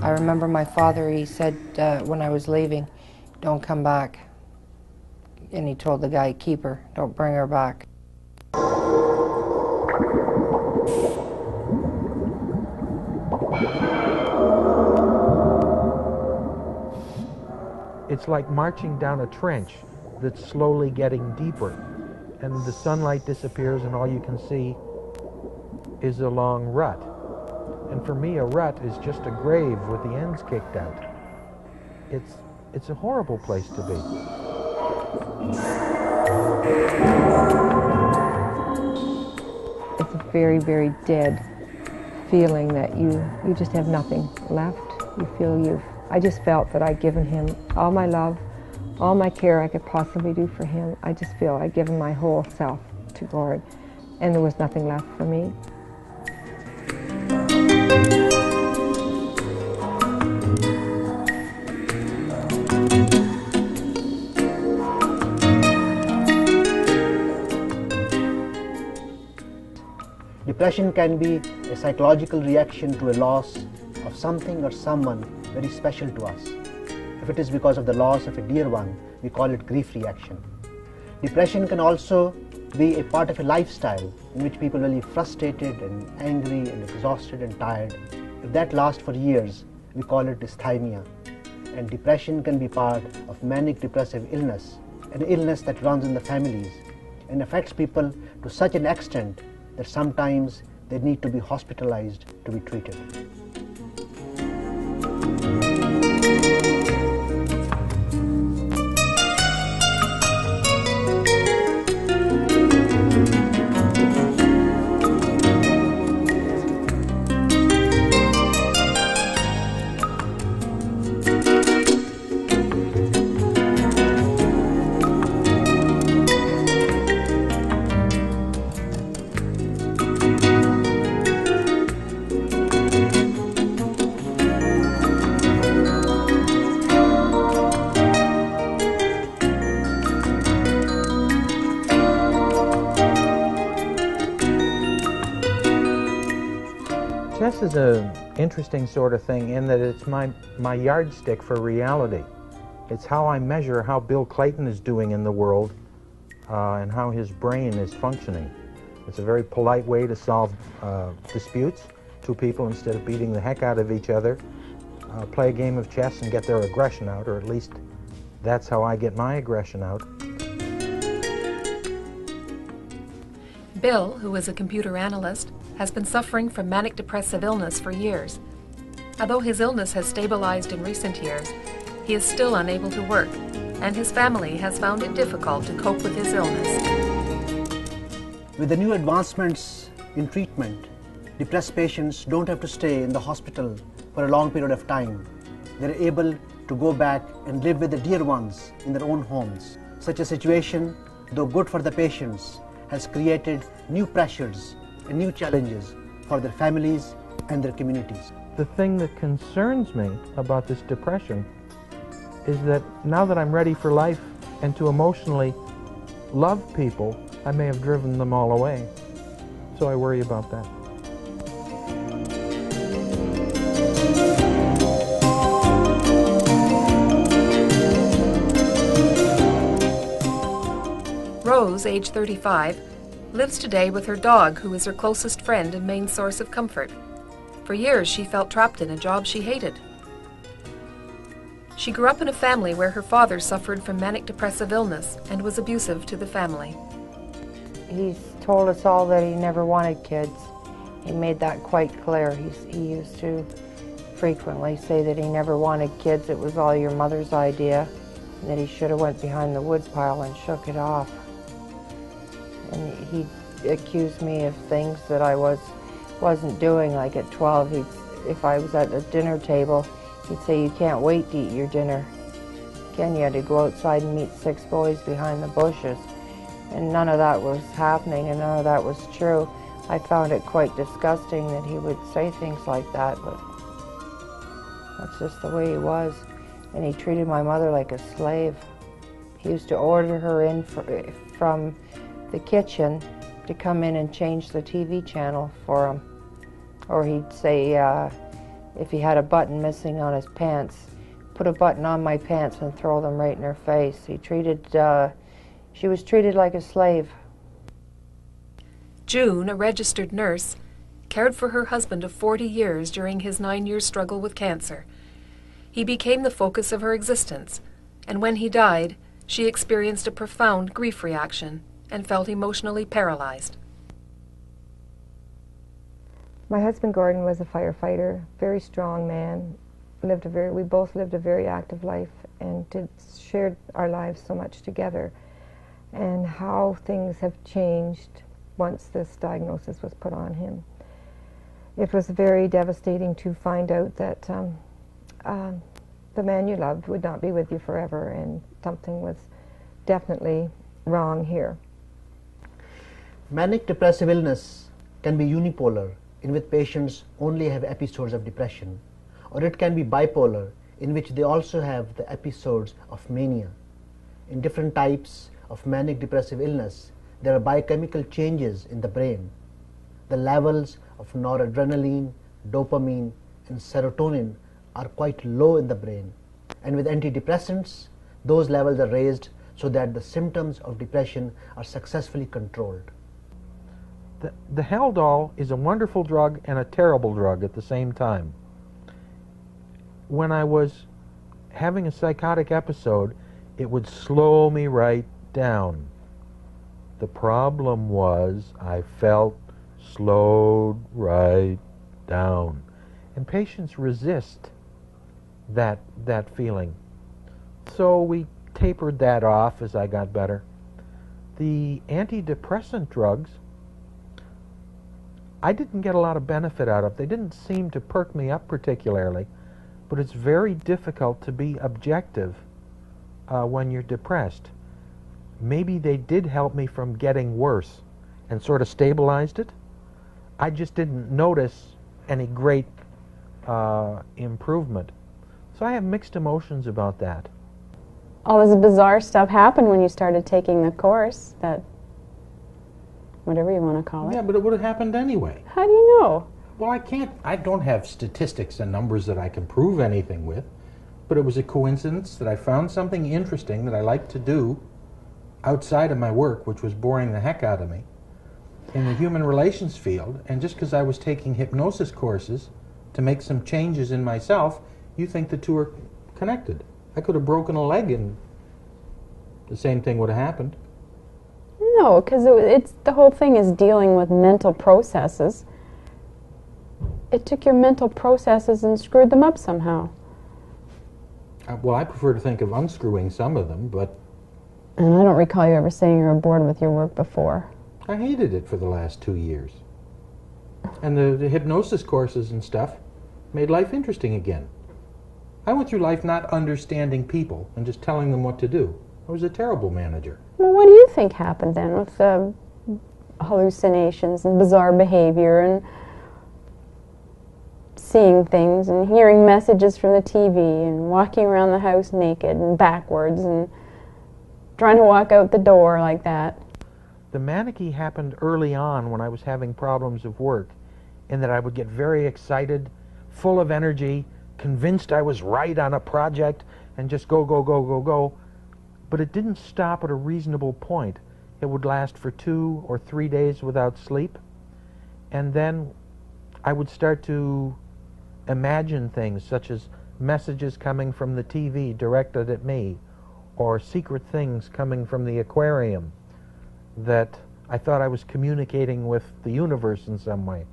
I remember my father, he said when I was leaving, "Don't come back." And he told the guy, "Keep her, don't bring her back." It's like marching down a trench that's slowly getting deeper, and the sunlight disappears and all you can see is a long rut. And for me, a rut is just a grave with the ends kicked out. It's a horrible place to be. It's a very, very dead feeling that you just have nothing left. You feel I just felt that I'd given him all my love, all my care I could possibly do for him. I just feel I'd given my whole self to Gord, and there was nothing left for me. Depression can be a psychological reaction to a loss of something or someone very special to us. If it is because of the loss of a dear one, we call it grief reaction. Depression can also be a part of a lifestyle in which people are really frustrated and angry and exhausted and tired. If that lasts for years, we call it dysthymia. And depression can be part of manic depressive illness, an illness that runs in the families and affects people to such an extent that sometimes they need to be hospitalized to be treated. Chess is an interesting sort of thing in that it's my yardstick for reality. It's how I measure how Bill Clayton is doing in the world and how his brain is functioning. It's a very polite way to solve disputes. Two people, instead of beating the heck out of each other, play a game of chess and get their aggression out, or at least that's how I get my aggression out. Bill, who is a computer analyst, has been suffering from manic depressive illness for years. Although his illness has stabilized in recent years, he is still unable to work, and his family has found it difficult to cope with his illness. With the new advancements in treatment, depressed patients don't have to stay in the hospital for a long period of time. They're able to go back and live with the dear ones in their own homes. Such a situation, though good for the patients, has created new pressures and new challenges for their families and their communities. The thing that concerns me about this depression is that now that I'm ready for life and to emotionally love people, I may have driven them all away. So I worry about that. Rose, age 35, lives today with her dog, who is her closest friend and main source of comfort. For years, she felt trapped in a job she hated. She grew up in a family where her father suffered from manic depressive illness and was abusive to the family. He's told us all that he never wanted kids. He made that quite clear. He used to frequently say that he never wanted kids. It was all your mother's idea, and that he should have went behind the woodpile and shook it off. And he accused me of things that I wasn't doing. Like at 12, if I was at a dinner table, he'd say, "You can't wait to eat your dinner." Again, you had to go outside and meet 6 boys behind the bushes. And none of that was happening, and none of that was true. I found it quite disgusting that he would say things like that, but that's just the way he was. And he treated my mother like a slave. He used to order her in from the kitchen to come in and change the TV channel for him. Or he'd say, if he had a button missing on his pants, put a button on my pants and throw them right in her face. She was treated like a slave. June, a registered nurse, cared for her husband of 40 years during his 9-year struggle with cancer. He became the focus of her existence, and when he died, she experienced a profound grief reaction and felt emotionally paralyzed. My husband Gordon was a firefighter, very strong man. We both lived a very active life and shared our lives so much together. And how things have changed once this diagnosis was put on him. It was very devastating to find out that the man you loved would not be with you forever, and something was definitely wrong here. Manic depressive illness can be unipolar, in which patients only have episodes of depression, or it can be bipolar, in which they also have the episodes of mania. In different types of manic depressive illness, there are biochemical changes in the brain. The levels of noradrenaline, dopamine, and serotonin are quite low in the brain, and with antidepressants, those levels are raised so that the symptoms of depression are successfully controlled. The Haldol is a wonderful drug and a terrible drug at the same time. When I was having a psychotic episode, it would slow me right down. The problem was I felt slowed right down. And patients resist that feeling. So we tapered that off as I got better. The antidepressant drugs, I didn't get a lot of benefit out of. They didn't seem to perk me up particularly, but it's very difficult to be objective when you're depressed. Maybe they did help me from getting worse and sort of stabilized it. I just didn't notice any great improvement. So I have mixed emotions about that. All this bizarre stuff happened when you started taking the course, that whatever you want to call it. Yeah, but it would have happened anyway. How do you know? Well, I don't have statistics and numbers that I can prove anything with, but it was a coincidence that I found something interesting that I like to do outside of my work, which was boring the heck out of me, in the human relations field, and just because I was taking hypnosis courses to make some changes in myself, you think the two are connected. I could have broken a leg and the same thing would have happened. No, because it's the whole thing is dealing with mental processes. It took your mental processes and screwed them up somehow. Well, I prefer to think of unscrewing some of them, but... And I don't recall you ever saying you were bored with your work before. I hated it for the last 2 years. And the hypnosis courses and stuff made life interesting again. I went through life not understanding people and just telling them what to do. I was a terrible manager. Well, what do you think happened then with the hallucinations and bizarre behavior and seeing things and hearing messages from the TV and walking around the house naked and backwards and trying to walk out the door like that? The manicky happened early on when I was having problems of work, in that I would get very excited, full of energy, convinced I was right on a project, and just go, go, go, go, go. But it didn't stop at a reasonable point. It would last for 2 or 3 days without sleep, and then I would start to imagine things such as messages coming from the TV directed at me, or secret things coming from the aquarium that I thought I was communicating with the universe in some way.